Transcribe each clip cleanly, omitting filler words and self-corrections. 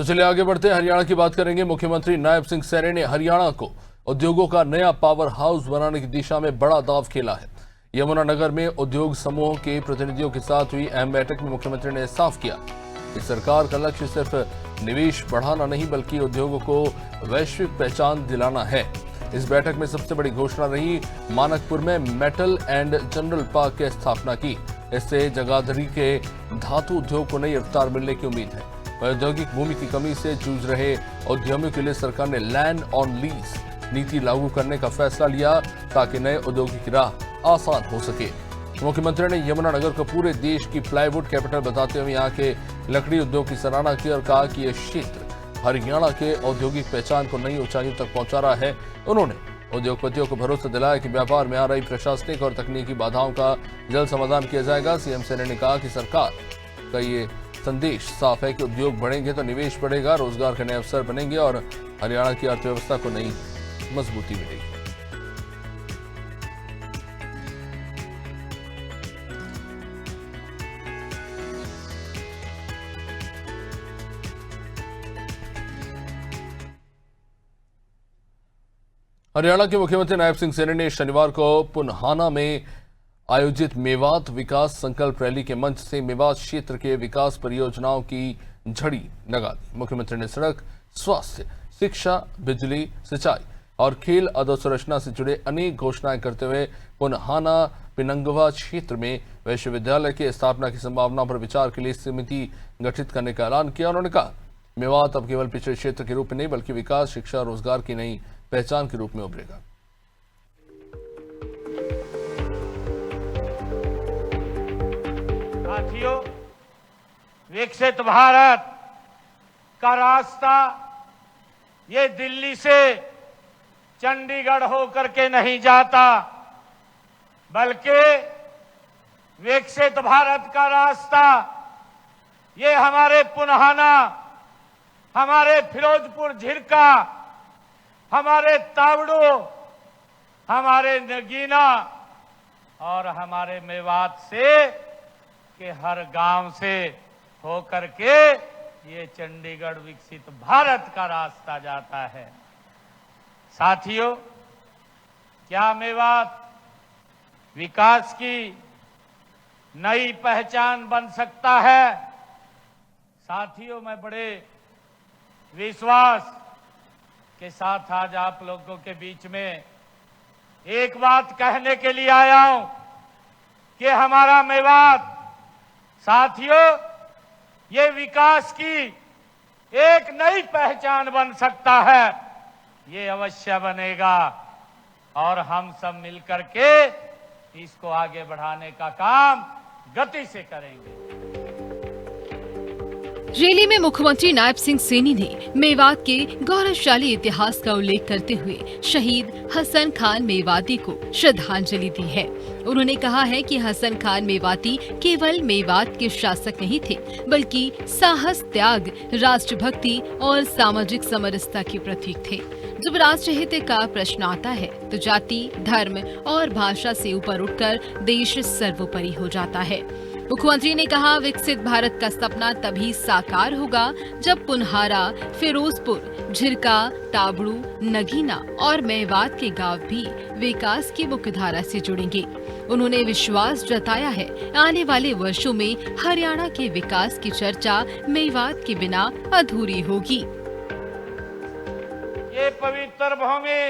तो चलिए आगे बढ़ते हैं, हरियाणा की बात करेंगे। मुख्यमंत्री नायब सिंह सैनी ने हरियाणा को उद्योगों का नया पावर हाउस बनाने की दिशा में बड़ा दांव खेला है। यमुनानगर में उद्योग समूहों के प्रतिनिधियों के साथ हुई अहम बैठक में मुख्यमंत्री ने साफ किया कि सरकार का लक्ष्य सिर्फ निवेश बढ़ाना नहीं बल्कि उद्योगों को वैश्विक पहचान दिलाना है। इस बैठक में सबसे बड़ी घोषणा रही मानकपुर में मेटल एंड जनरल पार्क की स्थापना की। इससे जगाधरी के धातु उद्योग को नई रफ्तार मिलने की उम्मीद है। औद्योगिक भूमि की कमी से जूझ रहे उद्यमियों के लिए सरकार ने लैंड ऑन लीज नीति लागू करने का फैसला लिया ताकि नए औद्योगिक राह आसान हो सके। मुख्यमंत्री ने यमुनानगर को पूरे देश की प्लाईवुड कैपिटल बताते हुए यहाँ के लकड़ी उद्योग की सराहना की और कहा कि यह क्षेत्र हरियाणा के औद्योगिक पहचान को नई ऊंचाइयों तक पहुंचा रहा है। उन्होंने उद्योगपतियों को भरोसा दिलाया कि व्यापार में आ रही प्रशासनिक और तकनीकी बाधाओं का जल्द समाधान किया जाएगा। सीएम सैनी ने कहा कि सरकार का ये संदेश साफ है कि उद्योग बढ़ेंगे तो निवेश बढ़ेगा, रोजगार के नए अवसर बनेंगे और हरियाणा की अर्थव्यवस्था को नई मजबूती मिलेगी। हरियाणा के मुख्यमंत्री नायब सिंह सैनी ने शनिवार को पुन्हाना में आयोजित मेवात विकास संकल्प रैली के मंच से मेवात क्षेत्र के विकास परियोजनाओं की झड़ी लगा दी। मुख्यमंत्री ने सड़क, स्वास्थ्य, शिक्षा, बिजली, सिंचाई और खेल अधोसंरचना से जुड़े अनेक घोषणाएं करते हुए पुन्हाना पिनंगवा क्षेत्र में विश्वविद्यालय की स्थापना की संभावना पर विचार के लिए समिति गठित करने का ऐलान किया। उन्होंने कहा मेवात अब केवल पिछड़े क्षेत्र के रूप में नहीं बल्कि विकास, शिक्षा, रोजगार की नई पहचान के रूप में उभरेगा। साथियों, विकसित भारत का रास्ता ये दिल्ली से चंडीगढ़ होकर के नहीं जाता, बल्कि विकसित भारत का रास्ता ये हमारे पुन्हाना, हमारे फिरोजपुर झिरका, हमारे तावड़ू, हमारे नगीना और हमारे मेवात से के हर गांव से होकर के ये चंडीगढ़ विकसित भारत का रास्ता जाता है। साथियों, क्या मेवात विकास की नई पहचान बन सकता है? साथियों, मैं बड़े विश्वास के साथ आज आप लोगों के बीच में एक बात कहने के लिए आया हूं कि हमारा मेवात, साथियों, ये विकास की एक नई पहचान बन सकता है। ये अवश्य बनेगा और हम सब मिलकर के इसको आगे बढ़ाने का काम गति से करेंगे। रैली में मुख्यमंत्री नायब सिंह सैनी ने मेवात के गौरवशाली इतिहास का उल्लेख करते हुए शहीद हसन खान मेवाती को श्रद्धांजलि दी है। उन्होंने कहा है कि हसन खान मेवाती केवल मेवात के शासक नहीं थे बल्कि साहस, त्याग, राष्ट्रभक्ति और सामाजिक समरसता के प्रतीक थे। जब राष्ट्रहित का प्रश्न आता है तो जाति, धर्म और भाषा से ऊपर उठकर देश सर्वोपरि हो जाता है। मुख्यमंत्री ने कहा विकसित भारत का सपना तभी साकार होगा जब पुन्हारा, फिरोजपुर, झिरका, ताबड़ू, नगीना और मेवात के गांव भी विकास की मुख्यधारा से जुड़ेंगे। उन्होंने विश्वास जताया है आने वाले वर्षों में हरियाणा के विकास की चर्चा मेवात के बिना अधूरी होगी। ये पवित्र भूमि,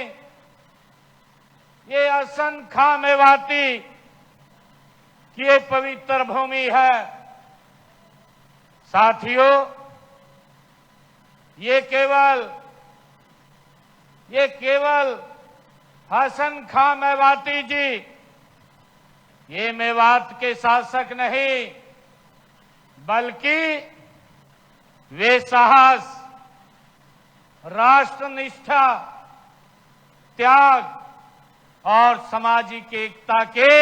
ये हसन खां मेवाती की ये पवित्र भूमि है। साथियों, ये केवल हसन खां मेवाती जी ये मेवात के शासक नहीं बल्कि वे साहस, राष्ट्रनिष्ठा, त्याग और सामाजिक एकता के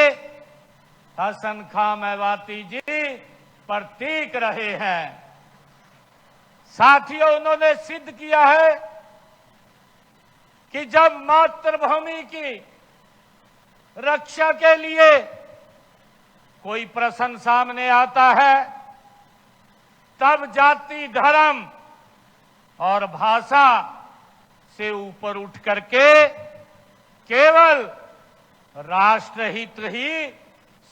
हसन खां मेवाती जी प्रतीक रहे हैं। साथियों, उन्होंने सिद्ध किया है कि जब मातृभूमि की रक्षा के लिए कोई प्रश्न सामने आता है तब जाति, धर्म और भाषा से ऊपर उठ करके केवल राष्ट्रहित ही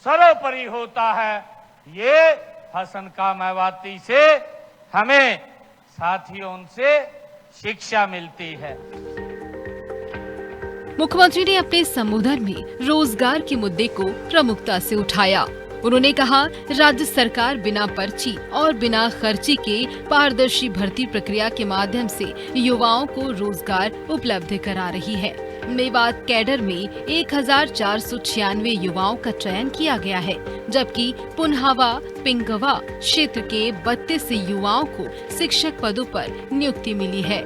सर्वोपरि होता है। ये हसन खां मेवाती से हमें साथियों उनसे शिक्षा मिलती है। मुख्यमंत्री ने अपने संबोधन में रोजगार के मुद्दे को प्रमुखता से उठाया। उन्होंने कहा, राज्य सरकार बिना पर्ची और बिना खर्ची के पारदर्शी भर्ती प्रक्रिया के माध्यम से युवाओं को रोजगार उपलब्ध करा रही है। मेवात कैडर में 1496 युवाओं का चयन किया गया है, जबकि पुनहवा पिंगवा क्षेत्र के 32 युवाओं को शिक्षक पदों पर नियुक्ति मिली है।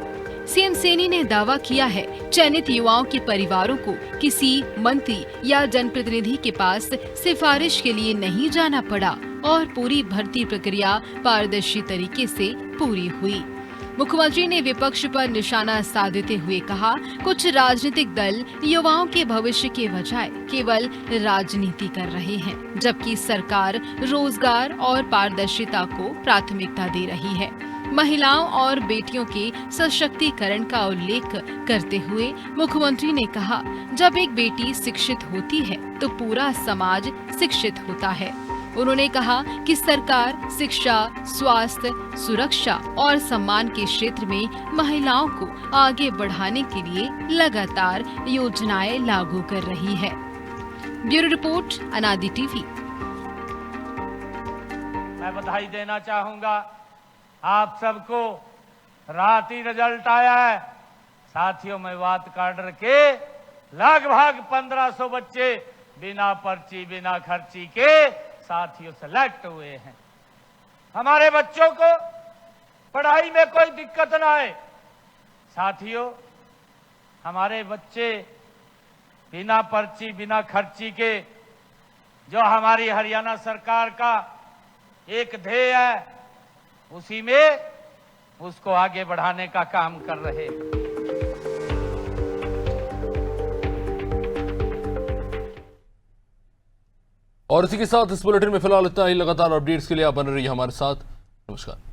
सीएम सैनी ने दावा किया है, चयनित युवाओं के परिवारों को किसी मंत्री या जनप्रतिनिधि के पास सिफारिश के लिए नहीं जाना पड़ा और पूरी भर्ती प्रक्रिया पारदर्शी तरीके से पूरी हुई। मुख्यमंत्री ने विपक्ष पर निशाना साधते हुए कहा, कुछ राजनीतिक दल युवाओं के भविष्य के बजाय केवल राजनीति कर रहे हैं, जबकि सरकार रोजगार और पारदर्शिता को प्राथमिकता दे रही है। महिलाओं और बेटियों के सशक्तिकरण का उल्लेख करते हुए मुख्यमंत्री ने कहा, जब एक बेटी शिक्षित होती है तो पूरा समाज शिक्षित होता है। उन्होंने कहा कि सरकार शिक्षा, स्वास्थ्य, सुरक्षा और सम्मान के क्षेत्र में महिलाओं को आगे बढ़ाने के लिए लगातार योजनाएं लागू कर रही है। ब्यूरो रिपोर्ट, अनादि टीवी। मैं बधाई देना चाहूंगा आप सबको। रात ही रिजल्ट आया है साथियों। मेवात कैडर के लगभग 1500 बच्चे बिना पर्ची बिना खर्ची के साथियों सेलेक्ट हुए हैं। हमारे बच्चों को पढ़ाई में कोई दिक्कत ना आए। साथियों, हमारे बच्चे बिना पर्ची बिना खर्ची के, जो हमारी हरियाणा सरकार का एक ध्येय है, उसी में उसको आगे बढ़ाने का काम कर रहे हैं। और इसी के साथ इस बुलेटिन में फिलहाल इतना ही। लगातार अपडेट्स के लिए आप बने रहिए हमारे साथ। नमस्कार।